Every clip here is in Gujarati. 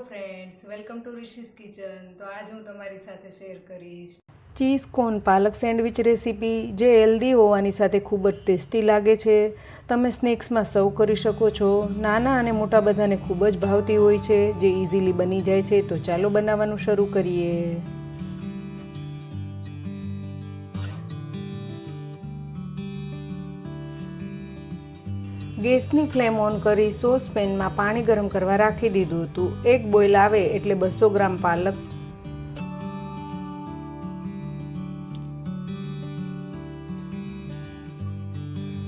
Friends, welcome to Rishi's kitchen. તો આજ હું તમારી સાથે શેર કરીશ cheese corn palak sandwich recipe, જે હેલ્ધી હોવાની સાથે ખૂબ જ ટેસ્ટી લાગે છે. તમે સ્નેક્સમાં સર્વ કરી શકો છો. નાના અને મોટા બધાને ખૂબ જ ભાવતી હોય છે, જે ઇઝીલી બની જાય છે. તો ચાલો બનાવવાનું શરૂ કરીએ. ગેસની ફ્લેમ ઓન કરી સોસપેનમાં પાણી ગરમ કરવા રાખી દીધું હતું. એક બોઇલ આવે એટલે 200 ગ્રામ પાલક,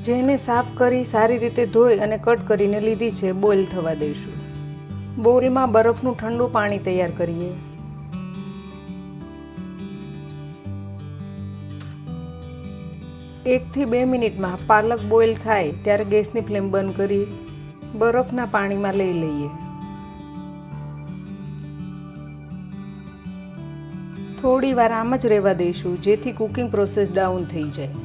જેને સાફ કરી સારી રીતે ધોઈ અને કટ કરીને લીધી છે, બોઇલ થવા દઈશું. બોલમાં બરફનું ઠંડુ પાણી તૈયાર કરીએ. એકથી 2 મિનિટમાં પાલક બોઇલ થાય ત્યારે ગેસની ફ્લેમ બંધ કરી બરફના પાણીમાં લઈ લઈએ. થોડી વાર આમ જ રહેવા દઈશું, જેથી કુકિંગ પ્રોસેસ ડાઉન થઈ જાય.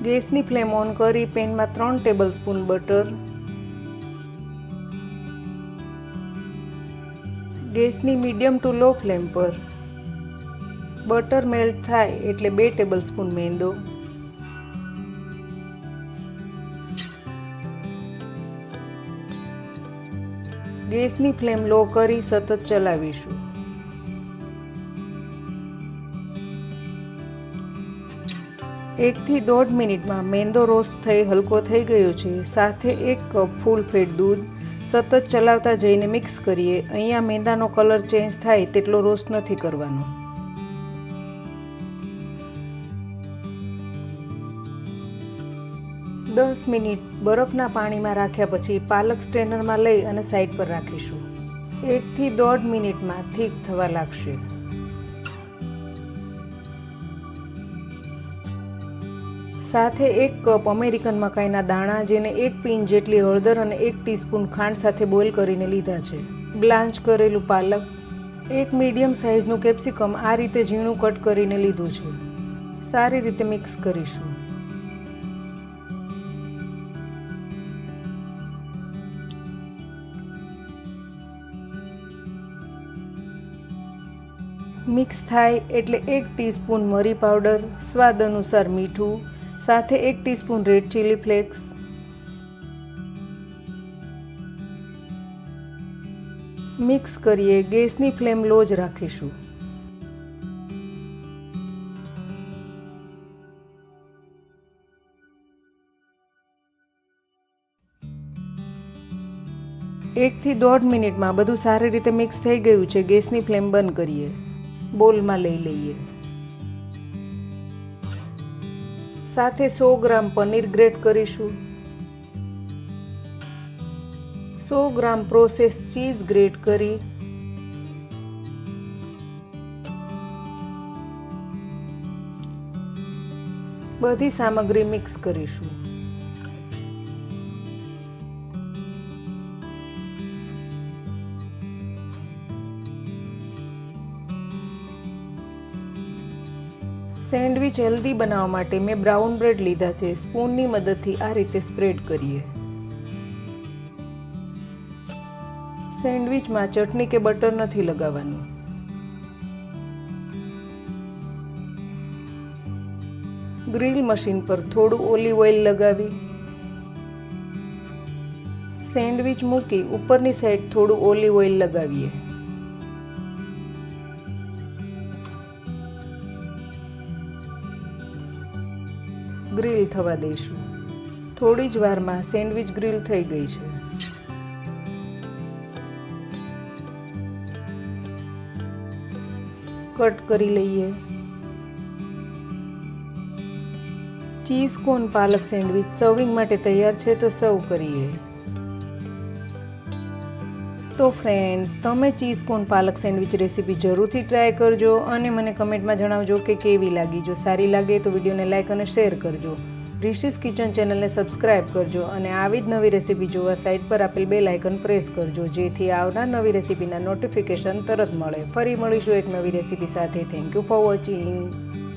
ગેસની ફ્લેમ ઓન કરી પેનમાં 3 ટેબલસ્પૂન બટર, ગેસની મીડિયમ ટુ લો ફ્લેમ પર બટર મેલ્ટ થાય એટલે 2 ટેબલસ્પૂન મેંદો, ગેસની ફ્લેમ લો કરી સતત ચલાવીશું. એકથી 1.5 મિનિટમાં મેંદો રોસ્ટ થઈ હલકો થઈ ગયો છે. સાથે 1 કપ ફૂલ ફેટ દૂધ સતત ચલાવતા જઈને મિક્સ કરીએ. અહીંયા મેંદાનો કલર ચેન્જ થાય તેટલો રોસ્ટ નથી કરવાનો. દસ મિનિટ બરફના પાણીમાં રાખ્યા પછી પાલક સ્ટ્રેનરમાં લઈ અને સાઈડ પર રાખીશું. 1થી 1.5 મિનિટમાં થીક થવા લાગશે. સાથે 1 કપ અમેરિકન મકાઈના દાણા, જેને 1 પિંચ જેટલી હળદર અને 1 ટીસ્પૂન ખાંડ સાથે બોઇલ કરીને લીધા છે. બ્લાન્ચ કરેલું પાલક, 1 મીડિયમ સાઇઝનું કેપ્સિકમ આ રીતે ઝીણું કટ કરીને લીધું છે. સારી રીતે મિક્સ કરીશું. મિક્સ થાય એટલે 1 ટીસ્પૂન મરી પાવડર, સ્વાદ અનુસાર મીઠું, સાથે 1 teaspoon red chilli flakes, mix કરીએ. ગેસની ફ્લેમ લો જ રાખીશું. એકથી 1.5 મિનિટમાં બધું સારી રીતે મિક્સ થઈ ગયું છે. ગેસની ફ્લેમ બંધ કરીએ. બોલમાં લઈ લઈએ. સાથે 100 ગ્રામ પનીર ગ્રેટ કરીશું. 100 ગ્રામ પ્રોસેસ ચીઝ ગ્રેટ કરી બધી સામગ્રી મિક્સ કરીશું. સેન્ડવિચ હેલ્ધી બનાવવા માટે મેં બ્રાઉન બ્રેડ લીધા છે. સ્પૂનની મદદથી આ રીતે સ્પ્રેડ કરીએ. સેન્ડવિચમાં ચટણી કે બટર નથી લગાવવાનું. ગ્રીલ મશીન પર થોડું ઓલિવ ઓઇલ લગાવી સેન્ડવિચ મૂકી ઉપરની સાઈડ થોડું ઓલિવ ઓઇલ લગાવીએ. ગ્રીલ થવા દઈશું. થોડી જ વારમાં સેન્ડવિચ ગ્રીલ થઈ ગઈ છે. કટ કરી લઈએ. Cheese corn palak sandwich serving માટે તૈયાર છે. તો સર્વ કરીએ. તો ફ્રેન્ડ્સ, તમે cheese corn palak sandwich recipe જરૂરથી ટ્રાય કરજો અને મને કમેન્ટમાં જણાવજો કે કેવી લાગી. જો સારી લાગે તો વિડીયોને લાઇક અને શેર કરજો. રિશીઝ કિચન ચેનલને સબસ્ક્રાઇબ કરજો અને આવી જ નવી રેસીપી જોવા સાઇટ પર આપેલ બેલ આઇકન પ્રેસ કરજો, જેથી આવનાર નવી રેસીપીના નોટિફિકેશન તરત મળે. ફરી મળીશું એક નવી રેસીપી સાથે. Thank you for watching.